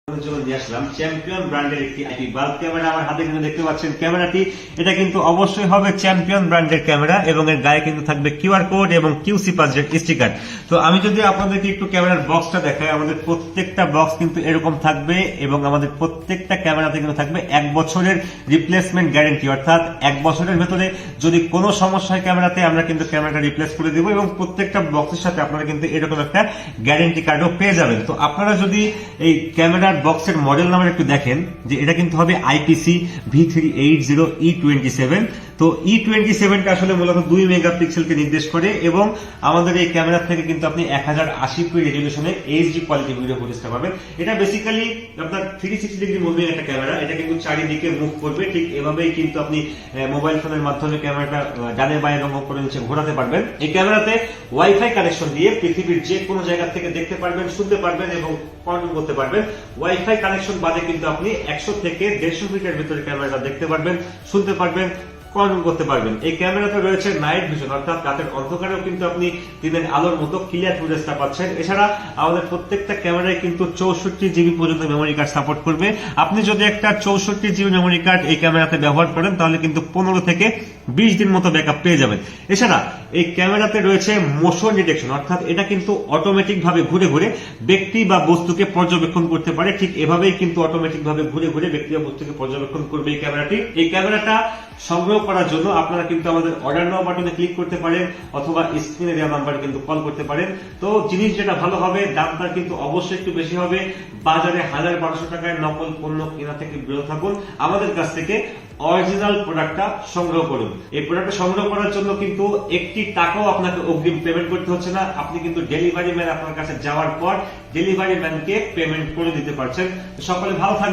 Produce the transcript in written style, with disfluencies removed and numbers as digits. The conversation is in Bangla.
চ্যাম্পিয়ন ব্র্যান্ডের একটি আইপি বাল্ব ক্যামেরা আমার হাতে কিন্তু দেখতে পাচ্ছেন। ক্যামেরাটি এটা কিন্তু অবশ্যই হবে চ্যাম্পিয়ন ব্র্যান্ডের ক্যামেরা এবং এর গায়ে কিন্তু থাকবে কিউআর কোড এবং কিউসি পাঁচের স্টিকার। তো আমি যদি আপনাদেরকে একটু ক্যামেরার বক্সটা দেখাই, আমাদের প্রত্যেকটা বক্স কিন্তু এরকম থাকবে এবং আমাদের প্রত্যেকটা ক্যামেরাতে কিন্তু থাকবে 1 বছরের রিপ্লেসমেন্ট গ্যারেন্টি, অর্থাৎ 1 বছরের ভেতরে যদি কোনো সমস্যা হয় ক্যামেরাতে আমরা কিন্তু ক্যামেরাটা রিপ্লেস করে দেবো এবং প্রত্যেকটা বক্সের সাথে আপনারা কিন্তু এরকম একটা গ্যারেন্টি কার্ডও পেয়ে যাবেন। তো আপনারা যদি এই ক্যামেরার বক্সের মডেল নাম্বার একটু দেখেন যে এটা কিন্তু হবে আইপিসি V380E27। তো E27টা আসলে মূলত 2 মেগাপিক্সেলকে নির্দেশ করে এবং আমাদের এই ক্যামেরা থেকে কিন্তু আপনি 1080p রেজলিউশনে এইচডি কোয়ালিটি ভিডিও ফুটেজটা পাবেন। এটা বেসিক্যালি আপনার 360 ডিগ্রি মুভিং একটা ক্যামেরা, এটা কিন্তু চারিদিকে মুভ করবে, ঠিক এভাবেই কিন্তু আপনি মোবাইল ফোনের মাধ্যমে ক্যামেরাটা ডানে বাঁয়ে এবং উপরে নিচে ঘোরাতে পারবেন। এই ক্যামেরাতে ওয়াইফাই কানেকশন দিয়ে পৃথিবীর যে কোনো জায়গা থেকে দেখতে পারবেন, শুনতে পারবেন এবং কন্ট্রোল করতে পারবেন। ওয়াইফাই কানেকশন বাদে কিন্তু আপনি 100 থেকে 150 মিটার ভিতরে ক্যামেরাটা দেখতে পারবেন, শুনতে পারবেন, কন্ট্রোল করতে পারবেন। এই ক্যামেরাতে রয়েছে নাইট ভিশন, অর্থাৎ রাতের অন্ধকারেও কিন্তু আপনি দিনের আলোর মতো ক্লিয়ার ফুটেজটা পাচ্ছেন। এছাড়া আমাদের প্রত্যেকটা ক্যামেরায় কিন্তু 64 জিবি পর্যন্ত মেমোরি কার্ড সাপোর্ট করবে। আপনি যদি একটা 64 জিবি মেমোরি কার্ড এই ক্যামেরাতে ব্যবহার করেন তাহলে কিন্তু 15 থেকে 20 দিন মতো ব্যাকআপ পেয়ে যাবেন। এছাড়া এই ক্যামেরাতে রয়েছে মোশন ডিটেকশন, অর্থাৎ এটা কিন্তু অটোমেটিক ভাবে ঘুরে ঘুরে ব্যক্তি বা বস্তুকে পর্যবেক্ষণ করতে পারে। ঠিক এভাবেই কিন্তু অটোমেটিক ভাবে ঘুরে ঘুরে ব্যক্তি বা বস্তুকে পর্যবেক্ষণ করবে এই ক্যামেরাটি। এই ক্যামেরাটা সংগ্রহ করার জন্য আপনারা কিন্তু আমাদের অর্ডার নাও বাটনে ক্লিক করতে পারেন অথবা স্ক্রিনে দেওয়া নাম্বারে কিন্তু কল করতে পারেন। তো জিনিস যেটা ভালো হবে, দামটা কিন্তু অবশ্যই একটু বেশি হবে। বাজারে 1000-1200 টাকায় নকল পণ্য কেনা থেকে বিরত থাকুন, আমাদের কাছ থেকে অরিজিনাল প্রোডাক্টটা সংগ্রহ করুন। এই প্রোডাক্টটা সংগ্রহ করার জন্য কিন্তু 1 টাকাও আপনাকে অগ্রিম পেমেন্ট করতে হচ্ছে না। আপনি কিন্তু ডেলিভারি ম্যান আপনার কাছে যাওয়ার পর ডেলিভারি ম্যানকে পেমেন্ট করে দিতে পারছেন। সকলে ভালো থাকবেন।